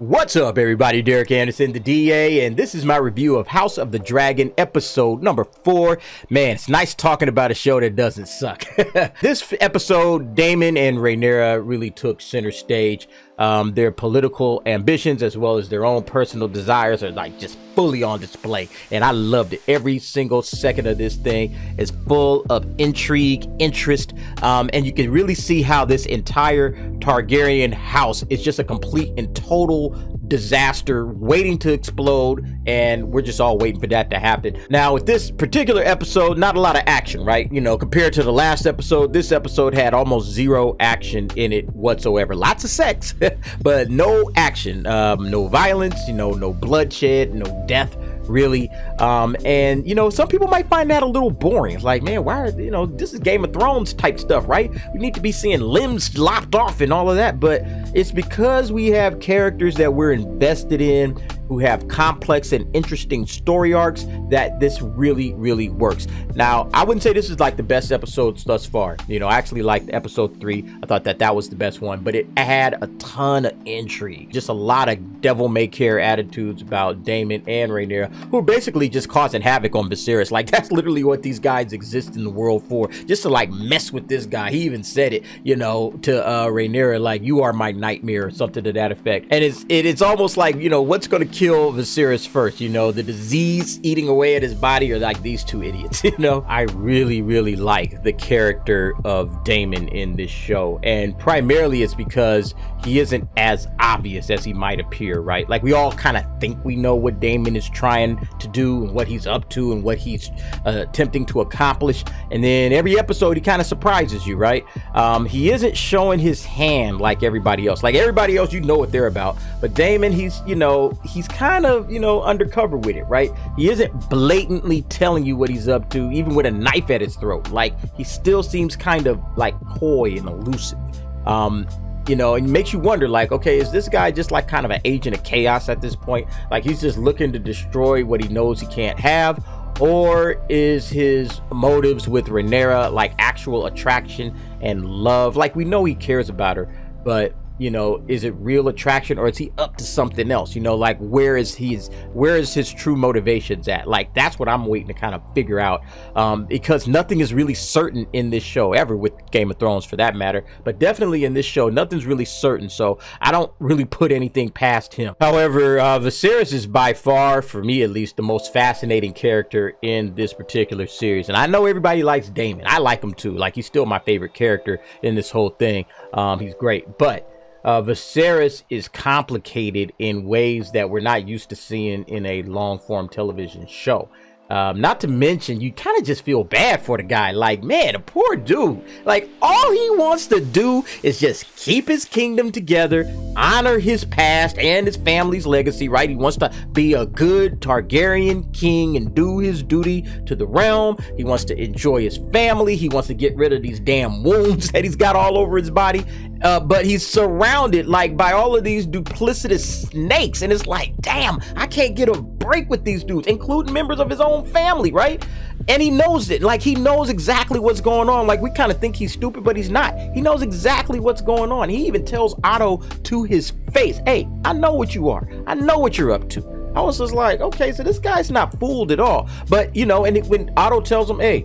What's up, everybody? Derek Anderson, the DA, and this is my review of House of the Dragon, episode number 4. Man, it's nice talking about a show that doesn't suck. This episode, Daemon and Rhaenyra really took center stage. Their political ambitions as well as their own personal desires are like just fully on display, and I loved it. Every single second of this thing is full of intrigue, interest, and you can really see how this entire Targaryen house is just a complete and total disaster waiting to explode, and we're just all waiting for that to happen. Now, with this particular episode, not a lot of action, right? You know, compared to the last episode, this episode had almost zero action in it whatsoever. Lots of sex, but no action, no violence, you know, no bloodshed, no death, really. And you know, some people might find that a little boring. It's like, man, why are, you know, this is Game of Thrones type stuff, right? We need to be seeing limbs lopped off and all of that, but it's because we have characters that we're invested in, who have complex and interesting story arcs, that this really works. Now, I wouldn't say this is like the best episodes thus far. You know, I actually liked episode 3. I thought that was the best one, but it had a ton of intrigue, just a lot of devil-may-care attitudes about Daemon and Rhaenyra, who are basically just causing havoc on Viserys. Like, that's literally what these guys exist in the world for, just to like mess with this guy. He even said it, you know, to Rhaenyra, like, you are my nightmare, or something to that effect. And it's almost like, you know, what's gonna kill Viserys first? You know, the disease eating away at his body, or like these two idiots? You know, I really like the character of Daemon in this show, and primarily it's because he isn't as obvious as he might appear, right? Like, we all kind of think we know what Daemon is trying to do and what he's up to and what he's attempting to accomplish, and then every episode he kind of surprises you, right? He isn't showing his hand like everybody else. Like, everybody else, you know what they're about, but Daemon, he's kind of, you know, undercover with it, right? He isn't blatantly telling you what he's up to, even with a knife at his throat. Like, he still seems kind of like coy and elusive. You know, it makes you wonder, like, okay, is this guy just like kind of an agent of chaos at this point? Like, he's just looking to destroy what he knows he can't have? Or is his motives with Rhaenyra like actual attraction and love? Like, we know he cares about her, but you know, is it real attraction, or is he up to something else? You know, like, where is his true motivations at? Like, that's what I'm waiting to kind of figure out, because nothing is really certain in this show, ever, with Game of Thrones for that matter, but definitely in this show, nothing's really certain, so I don't really put anything past him. However, Viserys is by far, for me at least, the most fascinating character in this particular series, and I know everybody likes Daemon. I like him too. Like, he's still my favorite character in this whole thing. He's great, but Viserys is complicated in ways that we're not used to seeing in a long-form television show. Not to mention, you kind of just feel bad for the guy. Like, man, the poor dude. Like, all he wants to do is just keep his kingdom together, honor his past and his family's legacy, right? He wants to be a good Targaryen king and do his duty to the realm. He wants to enjoy his family. He wants to get rid of these damn wounds that he's got all over his body. But he's surrounded, like, by all of these duplicitous snakes, and it's like, damn, I can't get a break with these dudes, including members of his own family, right? And he knows it. Like, he knows exactly what's going on. Like, we kind of think he's stupid, but he's not. He knows exactly what's going on. He even tells Otto to his face, hey, I know what you are. I know what you're up to. I was just like, okay, so this guy's not fooled at all. But, you know, and when Otto tells him, hey,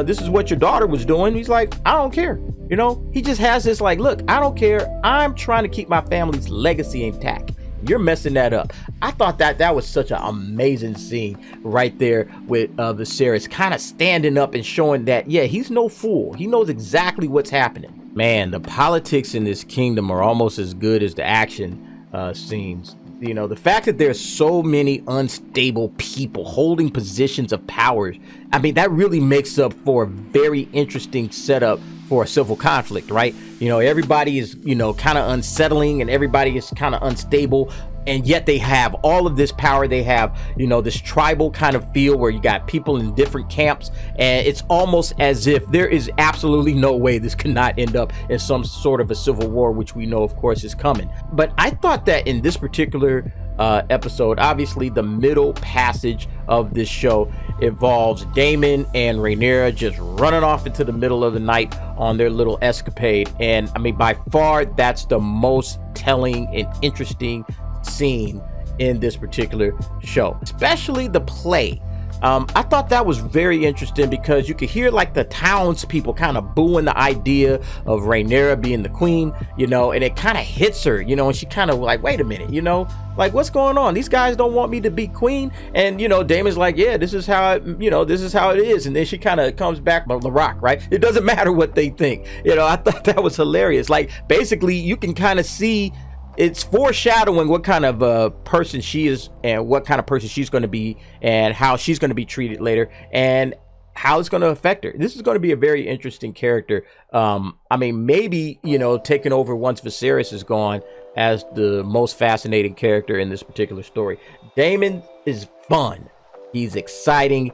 this is what your daughter was doing, he's like, I don't care. You know, he just has this like, look, I don't care. I'm trying to keep my family's legacy intact. You're messing that up. I thought that was such an amazing scene right there with Viserys kind of standing up and showing that, yeah, he's no fool. He knows exactly what's happening. Man, the politics in this kingdom are almost as good as the action scenes. You know, the fact that there's so many unstable people holding positions of power, I mean, that really makes up for a very interesting setup for a civil conflict, right? You know, everybody is, you know, kind of unsettling, and everybody is kind of unstable, and yet they have all of this power. They have, you know, this tribal kind of feel where you got people in different camps, and it's almost as if there is absolutely no way this cannot end up in some sort of a civil war, which we know, of course, is coming. But I thought that in this particular episode, obviously the middle passage of this show involves Daemon and Rhaenyra just running off into the middle of the night on their little escapade, and I mean, by far that's the most telling and interesting seen in this particular show, especially the play. I thought that was very interesting because you could hear like the townspeople kind of booing the idea of Rhaenyra being the queen, you know, and it kind of hits her, you know, and she kind of like, wait a minute, you know, like what's going on? These guys don't want me to be queen. And, you know, Daemon's like, yeah, this is how, this is how it is. And then she kind of comes back on the rock, right? It doesn't matter what they think. You know, I thought that was hilarious. Like basically you can kind of see it's foreshadowing what kind of person she is and what kind of person she's going to be and how she's going to be treated later and how it's going to affect her. This is going to be a very interesting character. I mean, maybe, you know, taking over once Viserys is gone as the most fascinating character in this particular story. Daemon is fun. He's exciting.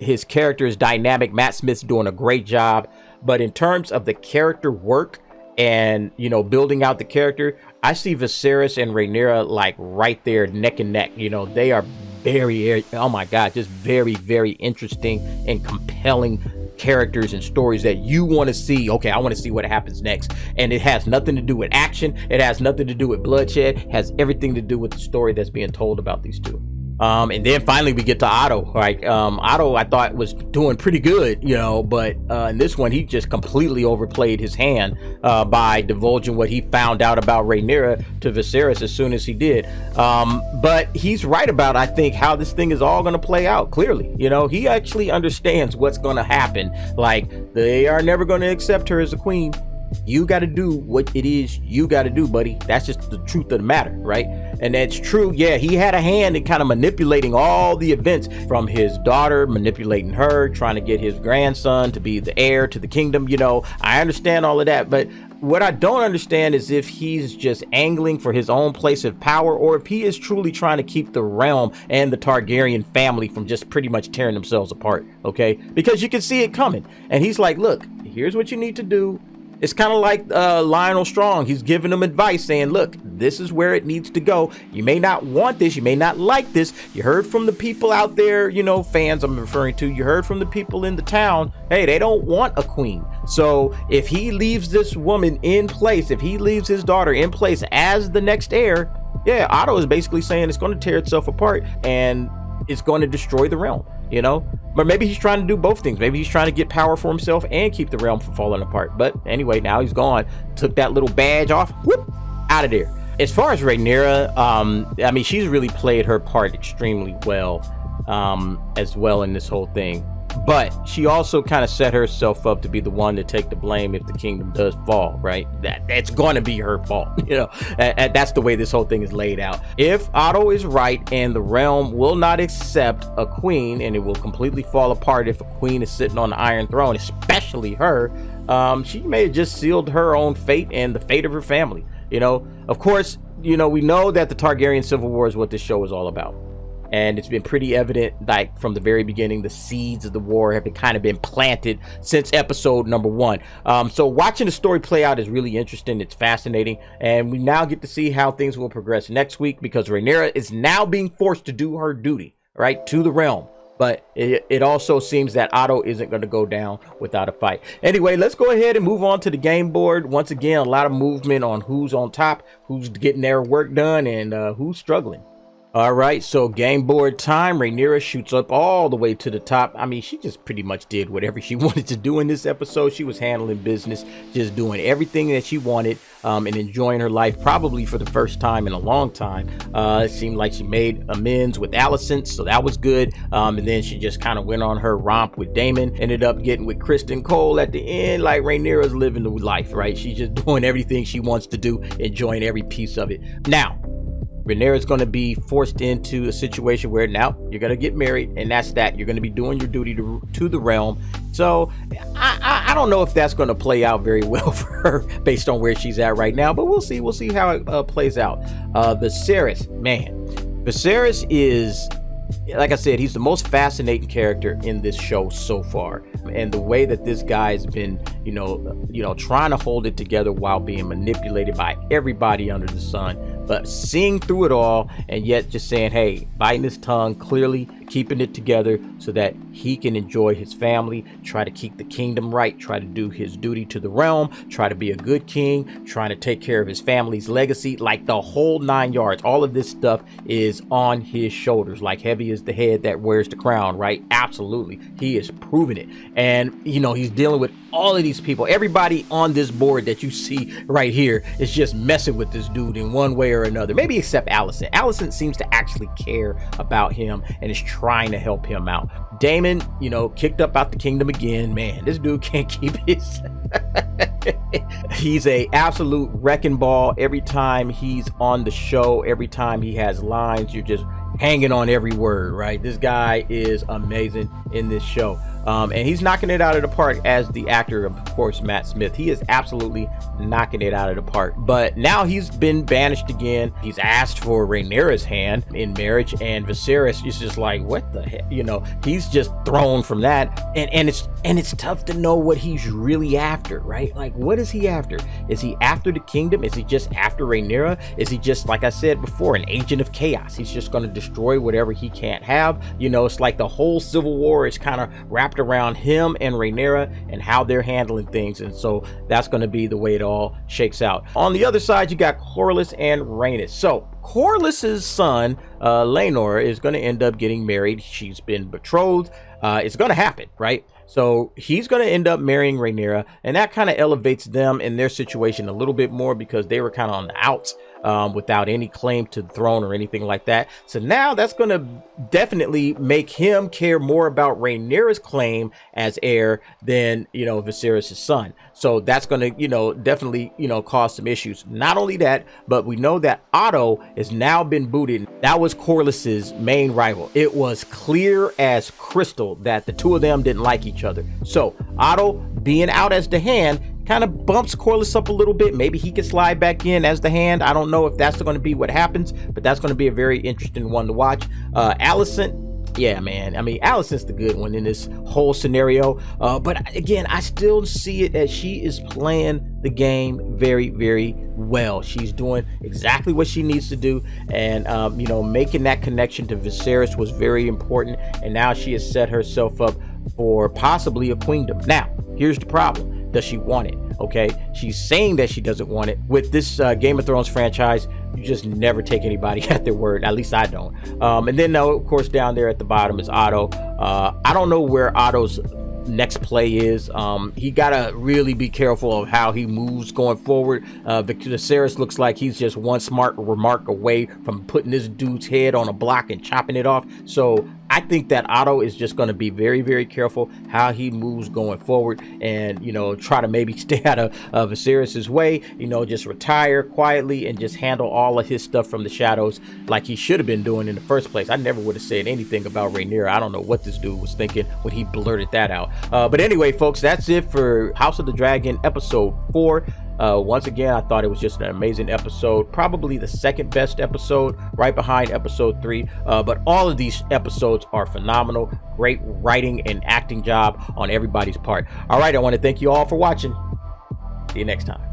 His character is dynamic. Matt Smith's doing a great job. But in terms of the character work and, you know, building out the character, I see Viserys and Rhaenyra like right there neck and neck. You know, they are very, oh my God, just very, very interesting and compelling characters and stories that you want to see. Okay, I want to see what happens next. And it has nothing to do with action. It has nothing to do with bloodshed. It has everything to do with the story that's being told about these two. And then finally we get to Otto. Like Otto, I thought was doing pretty good, you know, but in this one he just completely overplayed his hand by divulging what he found out about Rhaenyra to Viserys as soon as he did. But he's right about, I think, how this thing is all going to play out. Clearly, you know, he actually understands what's going to happen. Like they are never going to accept her as a queen. You got to do what it is you got to do, buddy. That's just the truth of the matter, right? And that's true. Yeah, he had a hand in kind of manipulating all the events, from his daughter, manipulating her, trying to get his grandson to be the heir to the kingdom. You know, I understand all of that. But what I don't understand is if he's just angling for his own place of power, or if he is truly trying to keep the realm and the Targaryen family from just pretty much tearing themselves apart. Okay, because you can see it coming. And he's like, look, here's what you need to do. It's kind of like Lionel Strong. He's giving them advice saying, look, this is where it needs to go. You may not want this. You may not like this. You heard from the people out there, you know, fans I'm referring to. You heard from the people in the town. Hey, they don't want a queen. So if he leaves this woman in place, if he leaves his daughter in place as the next heir, yeah, Otto is basically saying it's going to tear itself apart and it's going to destroy the realm, you know? But maybe he's trying to do both things. Maybe he's trying to get power for himself and keep the realm from falling apart. But anyway, now he's gone. Took that little badge off. Whoop, out of there. As far as Rhaenyra, I mean, she's really played her part extremely well, as well in this whole thing. But she also kind of set herself up to be the one to take the blame if the kingdom does fall, right? That's going to be her fault, you know. And that's the way this whole thing is laid out. If Otto is right and the realm will not accept a queen, and it will completely fall apart if a queen is sitting on the Iron Throne, especially her, she may have just sealed her own fate and the fate of her family, you know. Of course, you know, we know that the Targaryen Civil War is what this show is all about. And it's been pretty evident, like from the very beginning, the seeds of the war have been planted since episode number 1. So watching the story play out is really interesting. It's fascinating. And we now get to see how things will progress next week, because Rhaenyra is now being forced to do her duty, right, to the realm. But it also seems that Otto isn't going to go down without a fight. Anyway, let's go ahead and move on to the game board. Once again, a lot of movement on who's on top, who's getting their work done, and who's struggling. All right, so game board time. Rhaenyra shoots up all the way to the top. I mean, she just pretty much did whatever she wanted to do in this episode. She was handling business, just doing everything that she wanted, and enjoying her life, probably for the first time in a long time. It seemed like she made amends with Alicent, so that was good. And then she just kind of went on her romp with Daemon, ended up getting with Kristen Cole at the end. Like, Rhaenyra's living the life, right? She's just doing everything she wants to do, enjoying every piece of it. Now, Rhaenyra is going to be forced into a situation where now you're going to get married, and that's that. You're going to be doing your duty to the realm. So I don't know if that's going to play out very well for her based on where she's at right now, but we'll see. We'll see how it plays out. Viserys, man. Viserys is, like I said, he's the most fascinating character in this show so far. And the way that this guy's been, you know, trying to hold it together while being manipulated by everybody under the sun, but seeing through it all and yet just saying, hey, biting his tongue, clearly keeping it together so that he can enjoy his family, try to keep the kingdom right, try to do his duty to the realm, try to be a good king, trying to take care of his family's legacy, like the whole 9 yards. All of this stuff is on his shoulders, like heavy is the head that wears the crown, right? Absolutely. He is proving it. And, you know, he's dealing with all of these people. Everybody on this board that you see right here is just messing with this dude in one way or another. Maybe except Alicent. Alicent seems to actually care about him and is trying to help him out. Daemon, you know, kicked up out the kingdom again. Man, this dude can't keep his... He's a absolute wrecking ball. Every time he's on the show, every time he has lines, you're just hanging on every word, right? This guy is amazing in this show. And he's knocking it out of the park as the actor, of course, Matt Smith. He is absolutely knocking it out of the park. But now he's been banished again. He's asked for Rhaenyra's hand in marriage, and Viserys is just like, what the heck? You know, he's just thrown from that. And it's tough to know what he's really after, right? Like, what is he after? Is he after the kingdom? Is he just after Rhaenyra? Is he just, like I said before, an agent of chaos? He's just going to destroy whatever he can't have. You know, it's like the whole Civil War is kind of wrapped around him and Rhaenyra and how they're handling things, and so that's going to be the way it all shakes out. On the other side, you got Corlys and Rhaenys. So Corlys's son, Laenor, is going to end up getting married. She's been betrothed. It's going to happen, right? So he's going to end up marrying Rhaenyra, and that kind of elevates them in their situation a little bit more because they were kind of on the outs without any claim to the throne or anything like that. So now that's going to definitely make him care more about Rhaenyra's claim as heir than, you know, Viserys' son. So that's going to, you know, definitely, you know, cause some issues. Not only that, but we know that Otto has now been booted. That was Corlys's main rival. It was clear as crystal that the two of them didn't like each other. So Otto being out as the hand kind of bumps Corlys up a little bit. Maybe he can slide back in as the hand. I don't know if that's going to be what happens, but that's going to be a very interesting one to watch. Alicent, yeah, man. I mean, Alicent's the good one in this whole scenario. But again, I still see it as she is playing the game very, very well. She's doing exactly what she needs to do. And, you know, making that connection to Viserys was very important. And now she has set herself up for possibly a queendom. Now, here's the problem. Does she want it? Okay, she's saying that she doesn't want it. With this Game of Thrones franchise, you just never take anybody at their word. At least I don't. And then, of course, down there at the bottom is Otto. I don't know where Otto's next play is. He gotta really be careful of how he moves going forward. Viserys looks like he's just one smart remark away from putting this dude's head on a block and chopping it off. So I think that Otto is just going to be very, very careful how he moves going forward, and, you know, try to maybe stay out of Viserys' way, you know, just retire quietly and just handle all of his stuff from the shadows like he should have been doing in the first place. I never would have said anything about Rhaenyra. I don't know what this dude was thinking when he blurted that out. But anyway, folks, that's it for House of the Dragon episode 4. Once again, I thought it was just an amazing episode, probably the second best episode, right behind episode 3. But all of these episodes are phenomenal. Great writing and acting job on everybody's part. All right, I want to thank you all for watching. See you next time.